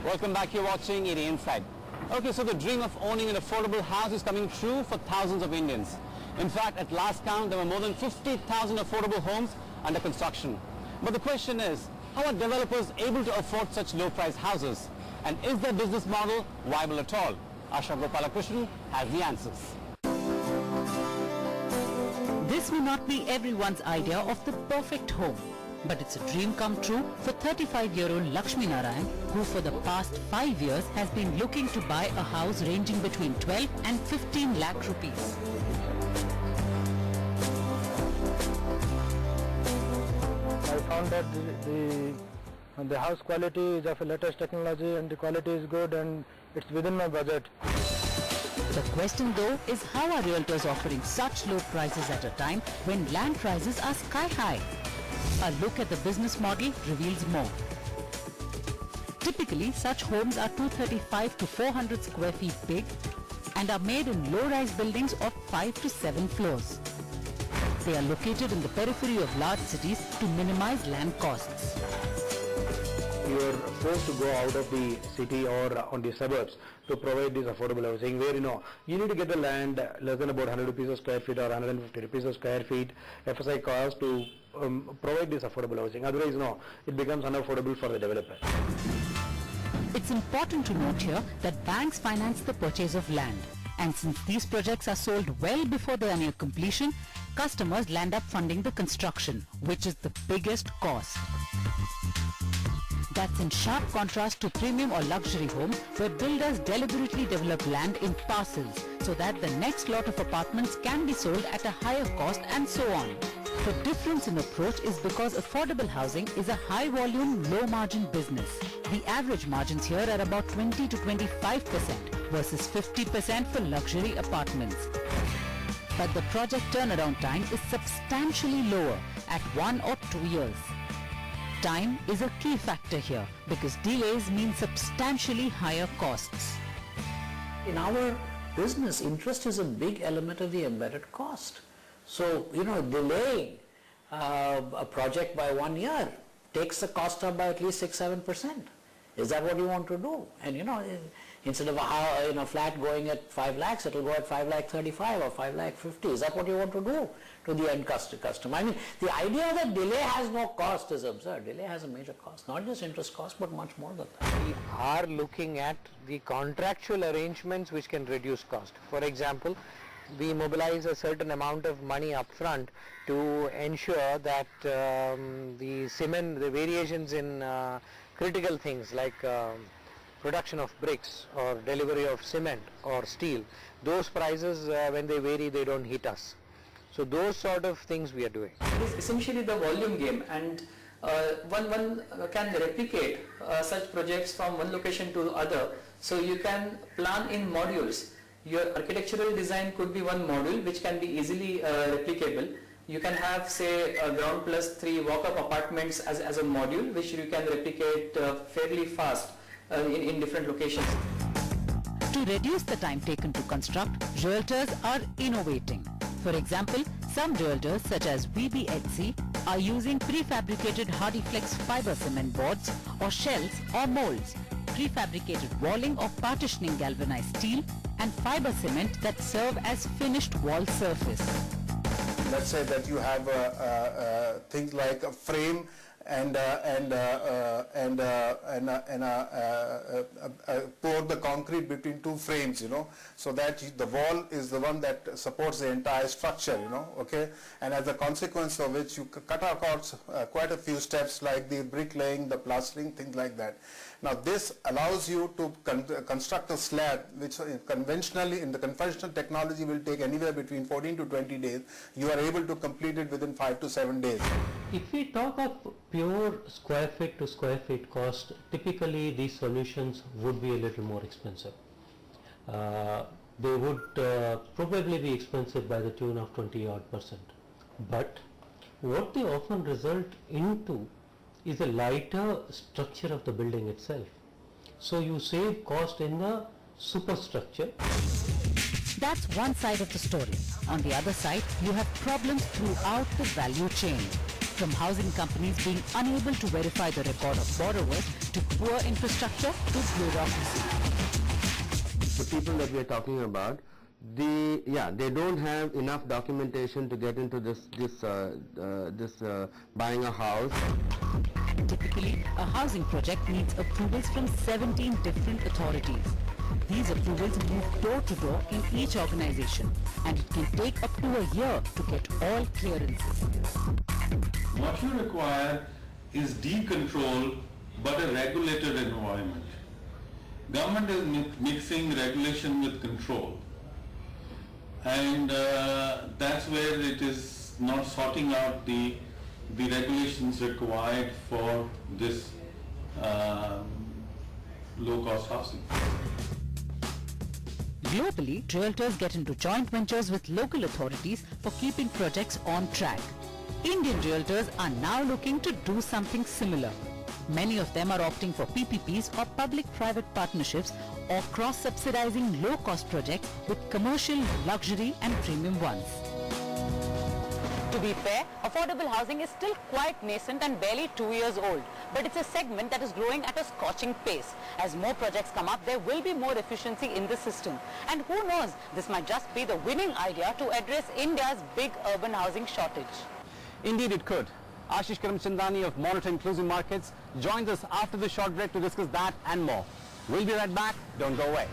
Welcome back. You're watching ED Inside. Okay, so the dream of owning an affordable house is coming true for thousands of Indians. In fact, at last count, there were more than 50,000 affordable homes under construction. But the question is, how are developers able to afford such low-priced houses? And is their business model viable at all? Asha Gopalakrishnan has the answers. This may not be everyone's idea of the perfect home, but it's a dream come true for 35-year-old Lakshmi Narayan, who for the past 5 years has been looking to buy a house ranging between 12 and 15 lakh rupees. I found that the house quality is of the latest technology and the quality is good and it's within my budget. The question though is, how are realtors offering such low prices at a time when land prices are sky high? A look at the business model reveals more. Typically, such homes are 235 to 400 square feet big and are made in low-rise buildings of 5 to 7 floors. They are located in the periphery of large cities to minimize land costs. You are forced to go out of the city or on the suburbs to provide this affordable housing, where you need to get the land less than about 100 rupees a square feet or 150 rupees a square feet FSI cost to provide this affordable housing. Otherwise, it becomes unaffordable for the developer. It's important to note here that banks finance the purchase of land, and since these projects are sold well before they are near completion, customers land up funding the construction, which is the biggest cost. That's in sharp contrast to premium or luxury homes, where builders deliberately develop land in parcels so that the next lot of apartments can be sold at a higher cost and so on. The difference in approach is because affordable housing is a high-volume, low-margin business. The average margins here are about 20 to 25% versus 50% for luxury apartments. But the project turnaround time is substantially lower at 1 or 2 years. Time is a key factor here because delays mean substantially higher costs. In our business, interest is a big element of the embedded cost. So, delaying a project by 1 year takes the cost up by at least 6-7%. Is that what you want to do? And instead of a flat going at 5 lakhs, it will go at 5 lakh 35 or 5 lakh 50. Is that what you want to do to the end customer? I mean, the idea that delay has no cost is absurd. Delay has a major cost, not just interest cost, but much more than that. We are looking at the contractual arrangements which can reduce cost. For example, we mobilize a certain amount of money upfront to ensure that the cement, the variations in critical things like production of bricks or delivery of cement or steel, those prices when they vary, they don't hit us. So those sort of things we are doing. It is essentially the volume game, and one can replicate such projects from one location to the other. So you can plan in modules. Your architectural design could be one module which can be easily replicable. You can have, say, a ground plus 3 walk-up apartments as a module which you can replicate fairly fast in different locations. To reduce the time taken to construct, realtors are innovating. For example, some realtors such as VBHC are using prefabricated HardyFlex fiber cement boards or shells or molds, prefabricated walling or partitioning galvanized steel, and fiber cement that serve as finished wall surface. Let's say that you have things like a frame and pour the concrete between 2 frames, so that the wall is the one that supports the entire structure, okay, and as a consequence of which you cut across quite a few steps like the bricklaying, the plastering, things like that. Now this allows you to construct a slab which conventionally, in the conventional technology, will take anywhere between 14 to 20 days. You are able to complete it within 5 to 7 days. If we talk of pure square feet to square feet cost, typically these solutions would be a little more expensive. They would probably be expensive by the tune of 20-odd%. But what they often result into is a lighter structure of the building itself. So you save cost in the superstructure. That's one side of the story. On the other side, you have problems throughout the value chain. From housing companies being unable to verify the record of borrowers to poor infrastructure to bureaucracy. The people that we are talking about, they don't have enough documentation to get into this buying a house. Typically, a housing project needs approvals from 17 different authorities. These approvals move door to door in each organization, and it can take up to a year to get all clearances. What you require is deep control but a regulated environment. Government is mixing regulation with control, and that's where it is not sorting out the regulations required for this low-cost housing. Globally, realtors get into joint ventures with local authorities for keeping projects on track. Indian realtors are now looking to do something similar. Many of them are opting for PPPs or public-private partnerships or cross-subsidizing low-cost projects with commercial, luxury and premium ones. To be fair, affordable housing is still quite nascent and barely 2 years old. But it's a segment that is growing at a scorching pace. As more projects come up, there will be more efficiency in the system. And who knows, this might just be the winning idea to address India's big urban housing shortage. Indeed it could. Ashish Karamchandani of Monitor Inclusive Markets joins us after the short break to discuss that and more. We'll be right back. Don't go away.